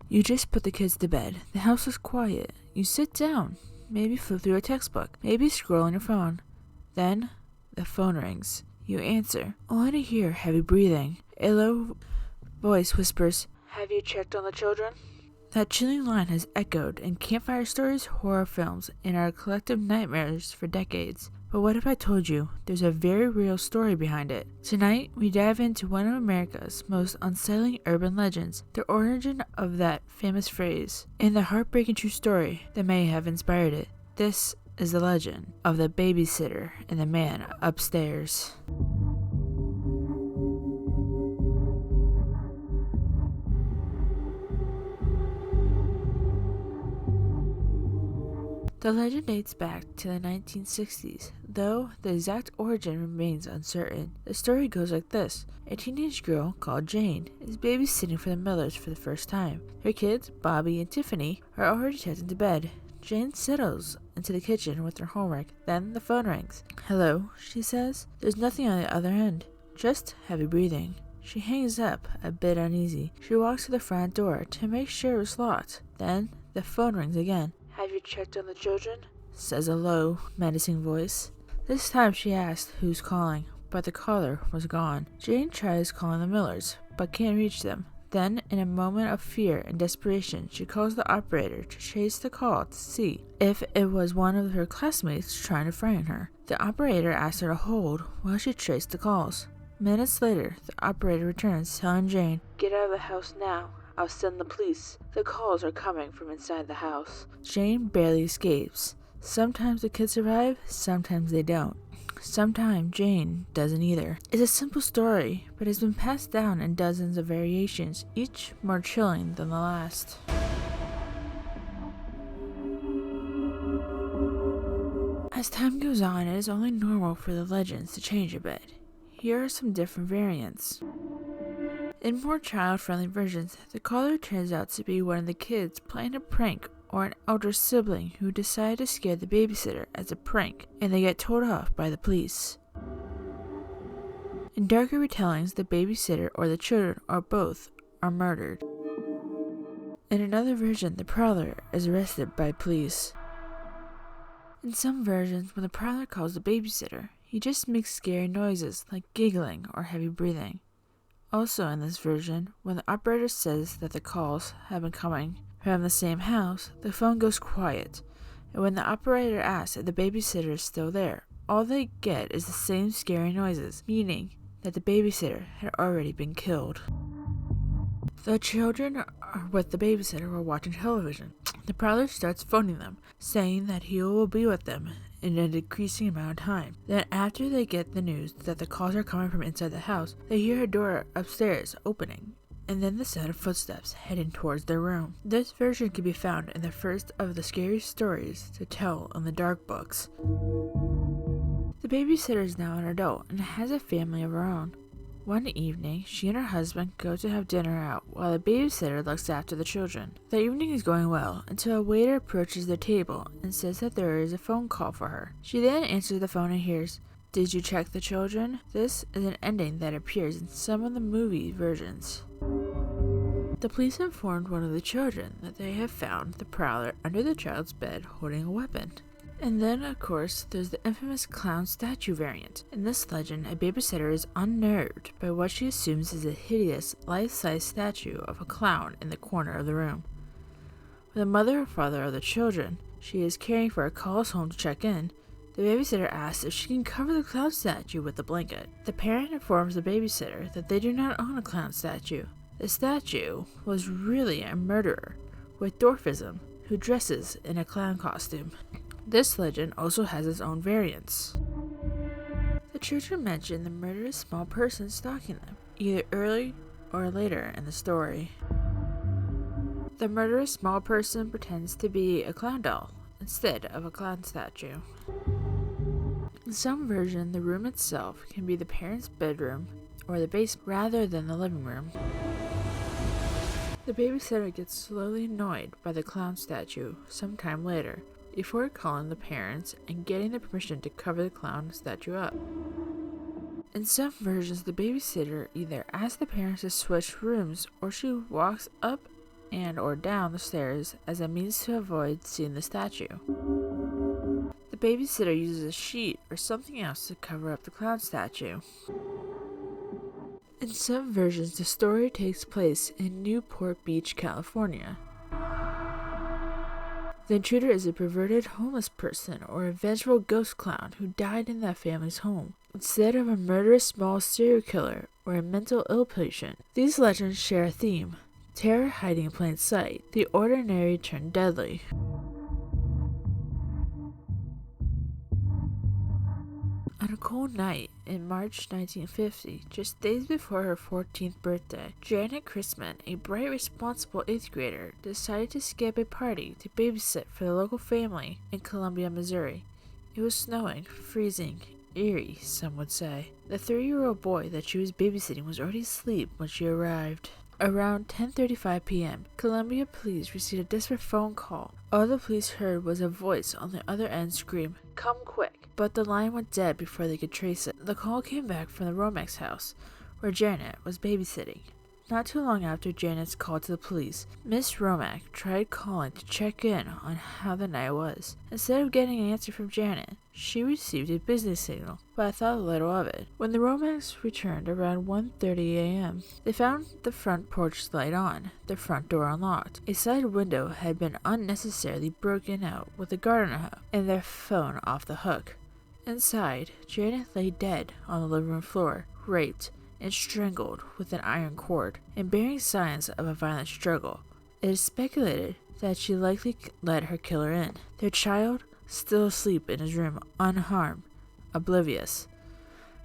You just put the kids to bed. The house is quiet. You sit down. Maybe flip through a textbook. Maybe scroll on your phone. Then, the phone rings. You answer, only to hear heavy breathing. A low voice whispers, "Have you checked on the children?" That chilling line has echoed in campfire stories, horror films, and our collective nightmares for decades. But what if I told you there's a very real story behind it? Tonight, we dive into one of America's most unsettling urban legends, the origin of that famous phrase, and the heartbreaking true story that may have inspired it. This is the legend of the babysitter and the man upstairs. The legend dates back to the 1960s, though the exact origin remains uncertain. The story goes like this. A teenage girl called Jane is babysitting for the Millers for the first time. Her kids, Bobby and Tiffany, are already tucked into bed. Jane settles into the kitchen with her homework. Then the phone rings. "Hello," she says. There's nothing on the other end, just heavy breathing. She hangs up, a bit uneasy. She walks to the front door to make sure it's locked. Then the phone rings again. "Have you checked on the children?" says a low, menacing voice. This time she asks who's calling, but the caller was gone. Jane tries calling the Millers, but can't reach them. Then, in a moment of fear and desperation, she calls the operator to chase the call to see if it was one of her classmates trying to frighten her. The operator asks her to hold while she traced the calls. Minutes later, the operator returns, telling Jane, "Get out of the house now. I'll send the police. The calls are coming from inside the house." Jane barely escapes. Sometimes the kids survive, sometimes they don't. Sometimes Jane doesn't either. It's a simple story, but it's been passed down in dozens of variations, each more chilling than the last. As time goes on, it is only normal for the legends to change a bit. Here are some different variants. In more child-friendly versions, the caller turns out to be one of the kids playing a prank or an elder sibling who decided to scare the babysitter as a prank, and they get told off by the police. In darker retellings, the babysitter or the children or both are murdered. In another version, the prowler is arrested by police. In some versions, when the prowler calls the babysitter, he just makes scary noises like giggling or heavy breathing. Also in this version, when the operator says that the calls have been coming from the same house, the phone goes quiet, and when the operator asks if the babysitter is still there, all they get is the same scary noises, meaning that the babysitter had already been killed. The children are with the babysitter while watching television. The prowler starts phoning them, saying that he will be with them in a decreasing amount of time. Then after they get the news that the calls are coming from inside the house, they hear a door upstairs opening, and then the sound of footsteps heading towards their room. This version can be found in the first of the scary stories to tell in the dark books. The babysitter is now an adult and has a family of her own. One evening, she and her husband go to have dinner out while the babysitter looks after the children. The evening is going well until a waiter approaches their table and says that there is a phone call for her. She then answers the phone and hears, "Did you check the children?" This is an ending that appears in some of the movie versions. The police informed one of the children that they have found the prowler under the child's bed holding a weapon. And then, of course, there's the infamous clown statue variant. In this legend, a babysitter is unnerved by what she assumes is a hideous, life-size statue of a clown in the corner of the room. When the mother or father of the children she is caring for calls home to check in, the babysitter asks if she can cover the clown statue with a blanket. The parent informs the babysitter that they do not own a clown statue. The statue was really a murderer with dwarfism who dresses in a clown costume. This legend also has its own variants. The children mention the murderous small person stalking them, either early or later in the story. The murderous small person pretends to be a clown doll instead of a clown statue. In some version, the room itself can be the parents' bedroom or the basement rather than the living room. The babysitter gets slowly annoyed by the clown statue sometime later, before calling the parents and getting the permission to cover the clown statue up. In some versions, the babysitter either asks the parents to switch rooms or she walks up and or down the stairs as a means to avoid seeing the statue. The babysitter uses a sheet or something else to cover up the clown statue. In some versions, the story takes place in Newport Beach, California. The intruder is a perverted homeless person or a vengeful ghost clown who died in that family's home, instead of a murderous small serial killer or a mental ill patient. These legends share a theme: terror hiding in plain sight, the ordinary turned deadly. On a cold night in March 1950, just days before her 14th birthday, Janet Christman, a bright, responsible 8th grader, decided to skip a party to babysit for the local family in Columbia, Missouri. It was snowing, freezing, eerie, some would say. The 3-year-old boy that she was babysitting was already asleep when she arrived. Around 10:35 p.m., Columbia police received a desperate phone call. All the police heard was a voice on the other end scream, "Come quick!" But the line went dead before they could trace it. The call came back from the Romax house, where Janet was babysitting. Not too long after Janet's call to the police, Miss Romack tried calling to check in on how the night was. Instead of getting an answer from Janet, she received a business signal, but thought little of it. When the Romacks returned around 1:30 a.m., they found the front porch light on, the front door unlocked. A side window had been unnecessarily broken out with a gardener hoe, and their phone off the hook. Inside, Janet lay dead on the living room floor, raped and strangled with an iron cord, and bearing signs of a violent struggle. It is speculated that she likely let her killer in, their child still asleep in his room unharmed, oblivious.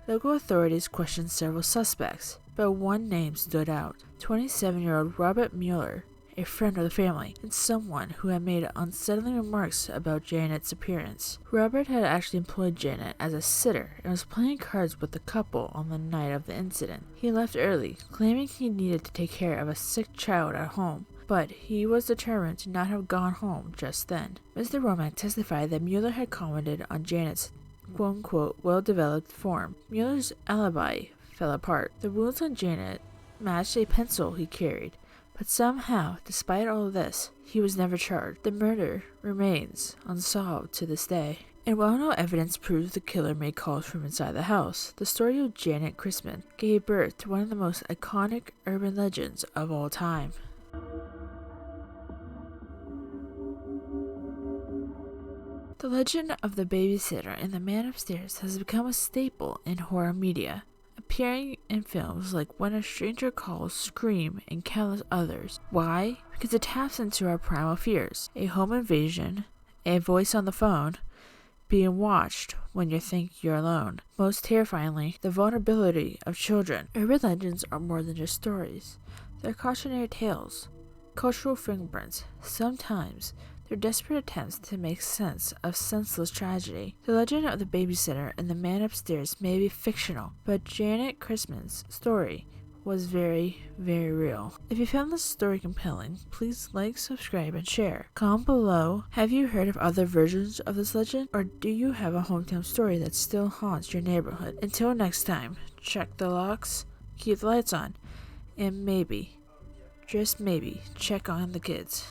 Local authorities questioned several suspects, but one name stood out: 27-year-old Robert Mueller, a friend of the family, and someone who had made unsettling remarks about Janet's appearance. Robert had actually employed Janet as a sitter and was playing cards with the couple on the night of the incident. He left early, claiming he needed to take care of a sick child at home, but he was determined to not have gone home just then. Mr. Romack testified that Mueller had commented on Janet's quote-unquote well-developed form. Mueller's alibi fell apart. The wounds on Janet matched a pencil he carried, but somehow, despite all of this, he was never charged. The murder remains unsolved to this day. And while no evidence proves the killer made calls from inside the house, the story of Janet Christman gave birth to one of the most iconic urban legends of all time. The legend of the babysitter and the man upstairs has become a staple in horror media, appearing in films like When a Stranger Calls, Scream, and countless others. Why? Because it taps into our primal fears: a home invasion, a voice on the phone, being watched when you think you're alone. Most terrifyingly, the vulnerability of children. Urban legends are more than just stories. They're cautionary tales, cultural fingerprints. Sometimes they're desperate attempts to make sense of senseless tragedy. The legend of the babysitter and the man upstairs may be fictional, but Janet Christman's story was very, very real. If you found this story compelling, please like, subscribe, and share. Comment below, have you heard of other versions of this legend, or do you have a hometown story that still haunts your neighborhood? Until next time, check the locks, keep the lights on, and maybe, just maybe, check on the kids.